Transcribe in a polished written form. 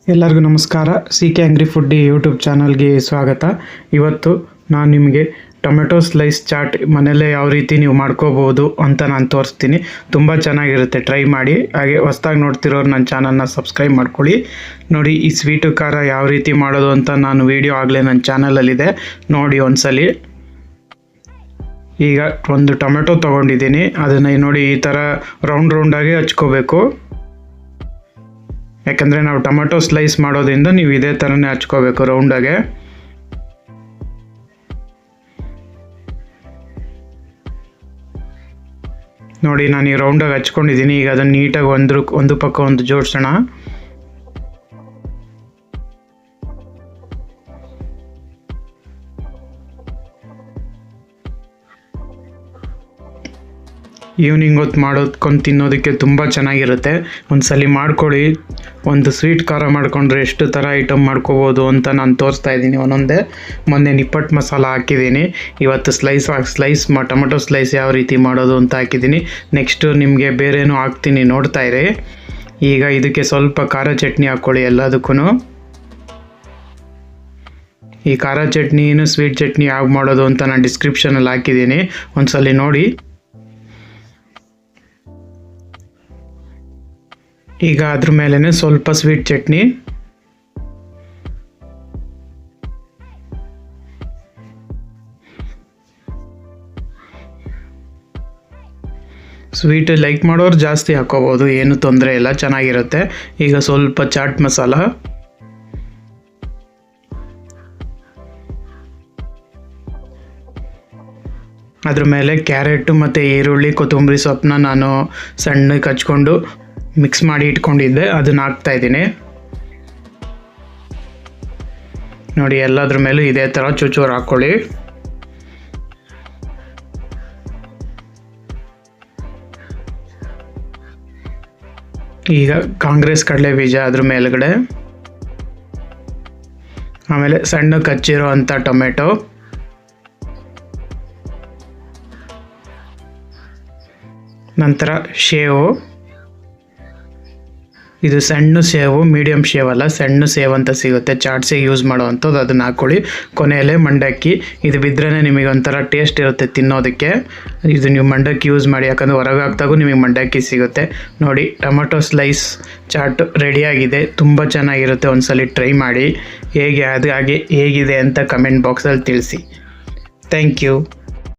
ಎಲ್ಲರಿಗೂ ನಮಸ್ಕಾರ. CK Angry Foodie YouTube ಚಾನಲ್ಗೆ ಸ್ವಾಗತ. ಇವತ್ತು ನಾನು ನಿಮಗೆ ಟೊಮೆಟೊ ಸ್ಲೈಸ್ ಚಾಟ್ ಮನೆಯಲ್ಲೇ ಯಾವ ರೀತಿ ನೀವು ಮಾಡ್ಕೋಬೋದು ಅಂತ ನಾನು ತೋರಿಸ್ತೀನಿ. ತುಂಬ ಚೆನ್ನಾಗಿರುತ್ತೆ, ಟ್ರೈ ಮಾಡಿ. ಹಾಗೆ ಹೊಸ್ದಾಗಿ ನೋಡ್ತಿರೋರು ನನ್ನ ಚಾನಲ್ನ ಸಬ್ಸ್ಕ್ರೈಬ್ ಮಾಡ್ಕೊಳ್ಳಿ. ನೋಡಿ, ಈ ಸ್ವೀಟು ಖಾರ ಯಾವ ರೀತಿ ಮಾಡೋದು ಅಂತ ನಾನು ವಿಡಿಯೋ ಆಗಲೇ ನನ್ನ ಚಾನಲಲ್ಲಿದೆ, ನೋಡಿ ಒಂದ್ಸಲಿ. ಈಗ ಒಂದು ಟೊಮೆಟೊ ತೊಗೊಂಡಿದ್ದೀನಿ, ಅದನ್ನು ನೋಡಿ ಈ ಥರ ರೌಂಡಾಗಿ ಹಚ್ಕೋಬೇಕು. ಯಾಕಂದರೆ ನಾವು ಟೊಮೆಟೊ ಸ್ಲೈಸ್ ಮಾಡೋದ್ರಿಂದ ನೀವು ಇದೇ ಥರನೇ ಹಚ್ಕೋಬೇಕು ರೌಂಡಾಗೆ. ನೋಡಿ, ನಾನು ಈ ರೌಂಡಾಗಿ ಹಚ್ಕೊಂಡಿದ್ದೀನಿ. ಈಗ ಅದನ್ನು ನೀಟಾಗಿ ಒಂದು ಪಕ್ಕ ಒಂದು ಜೋಡಿಸೋಣ. ಈವ್ನಿಂಗ್ ಹೊತ್ತು ಮಾಡೋದ್ಕೊಂಡು ತಿನ್ನೋದಕ್ಕೆ ತುಂಬ ಚೆನ್ನಾಗಿರುತ್ತೆ. ಒಂದ್ಸಲಿ ಮಾಡ್ಕೊಳ್ಳಿ. ಒಂದು ಸ್ವೀಟ್ ಖಾರ ಮಾಡಿಕೊಂಡ್ರೆ ಎಷ್ಟು ಥರ ಐಟಮ್ ಮಾಡ್ಕೋಬೋದು ಅಂತ ನಾನು ತೋರಿಸ್ತಾ ಇದ್ದೀನಿ ಒಂದೊಂದೇ. ಮೊನ್ನೆ ನಿಪ್ಪಟ್ಟು ಮಸಾಲ ಹಾಕಿದ್ದೀನಿ, ಇವತ್ತು ಟೊಮೆಟೊ ಸ್ಲೈಸ್ ಯಾವ ರೀತಿ ಮಾಡೋದು ಅಂತ ಹಾಕಿದ್ದೀನಿ. ನೆಕ್ಸ್ಟು ನಿಮಗೆ ಬೇರೇನೂ ಹಾಕ್ತೀನಿ, ನೋಡ್ತಾ ಇರಿ. ಈಗ ಇದಕ್ಕೆ ಸ್ವಲ್ಪ ಖಾರ ಚಟ್ನಿ ಹಾಕ್ಕೊಳ್ಳಿ ಎಲ್ಲದಕ್ಕೂ. ಈ ಖಾರ ಚಟ್ನಿನೂ ಸ್ವೀಟ್ ಚಟ್ನಿ ಯಾವ ಮಾಡೋದು ಅಂತ ನಾನು ಡಿಸ್ಕ್ರಿಪ್ಷನಲ್ಲಿ ಹಾಕಿದ್ದೀನಿ, ಒಂದ್ಸಲಿ ನೋಡಿ. ಈಗ ಅದ್ರ ಮೇಲೇ ಸ್ವಲ್ಪ ಸ್ವೀಟ್ ಚಟ್ನಿ, ಸ್ವೀಟ್ ಲೈಕ್ ಮಾಡೋರು ಜಾಸ್ತಿ ಹಾಕೋಬೋದು, ಏನು ತೊಂದರೆ ಇಲ್ಲ, ಚೆನ್ನಾಗಿರುತ್ತೆ. ಈಗ ಸ್ವಲ್ಪ ಚಾಟ್ ಮಸಾಲ, ಅದ್ರ ಮೇಲೆ ಕ್ಯಾರೆಟು ಮತ್ತು ಈರುಳ್ಳಿ ಕೊತ್ತಂಬರಿ ಸೊಪ್ಪನ್ನ ನಾನು ಸಣ್ಣಗೆ ಹಚ್ಕೊಂಡು ಮಿಕ್ಸ್ ಮಾಡಿ ಇಟ್ಕೊಂಡಿದ್ದೆ, ಅದನ್ನು ಹಾಕ್ತಾಯಿದ್ದೀನಿ. ನೋಡಿ, ಎಲ್ಲದ್ರ ಮೇಲೂ ಇದೇ ಥರ ಚೂಚೂರು ಹಾಕ್ಕೊಳ್ಳಿ. ಈಗ ಕಾಂಗ್ರೆಸ್ ಕಡಲೆ ಬೀಜ ಅದ್ರ ಮೇಲ್ಗಡೆ, ಆಮೇಲೆ ಸಣ್ಣಕ್ಕೆ ಹಚ್ಚಿರೋ ಅಂಥ ಟೊಮೆಟೊ, ನಂತರ ಶೇವು. ಇದು ಸಣ್ಣ ಸೇವು, ಮೀಡಿಯಮ್ ಶೇವ್ ಅಲ್ಲ, ಸಣ್ಣ ಸೇವ್ ಅಂತ ಸಿಗುತ್ತೆ ಚಾಟ್ಸಿಗೆ ಯೂಸ್ ಮಾಡೋವಂಥದ್ದು, ಅದನ್ನು ಹಾಕ್ಕೊಳ್ಳಿ. ಕೊನೆಯಲ್ಲೇ ಮಂಡಕ್ಕಿ, ಇದು ಬಿದ್ರೇ ನಿಮಗೆ ಒಂಥರ ಟೇಸ್ಟ್ ಇರುತ್ತೆ ತಿನ್ನೋದಕ್ಕೆ. ಇದು ನೀವು ಮಂಡಕ್ಕಿ ಯೂಸ್ ಮಾಡಿ, ಯಾಕಂದರೆ ಹೊರಗೆ ಹಾಕ್ದಾಗೂ ನಿಮಗೆ ಮಂಡಕ್ಕಿ ಸಿಗುತ್ತೆ. ನೋಡಿ, ಟೊಮೆಟೊ ಸ್ಲೈಸ್ ಚಾಟ್ ರೆಡಿಯಾಗಿದೆ, ತುಂಬ ಚೆನ್ನಾಗಿರುತ್ತೆ. ಒಂದ್ಸಲಿ ಟ್ರೈ ಮಾಡಿ, ಹೇಗಿದೆ ಅಂತ ಕಮೆಂಟ್ ಬಾಕ್ಸಲ್ಲಿ ತಿಳಿಸಿ. Thank you.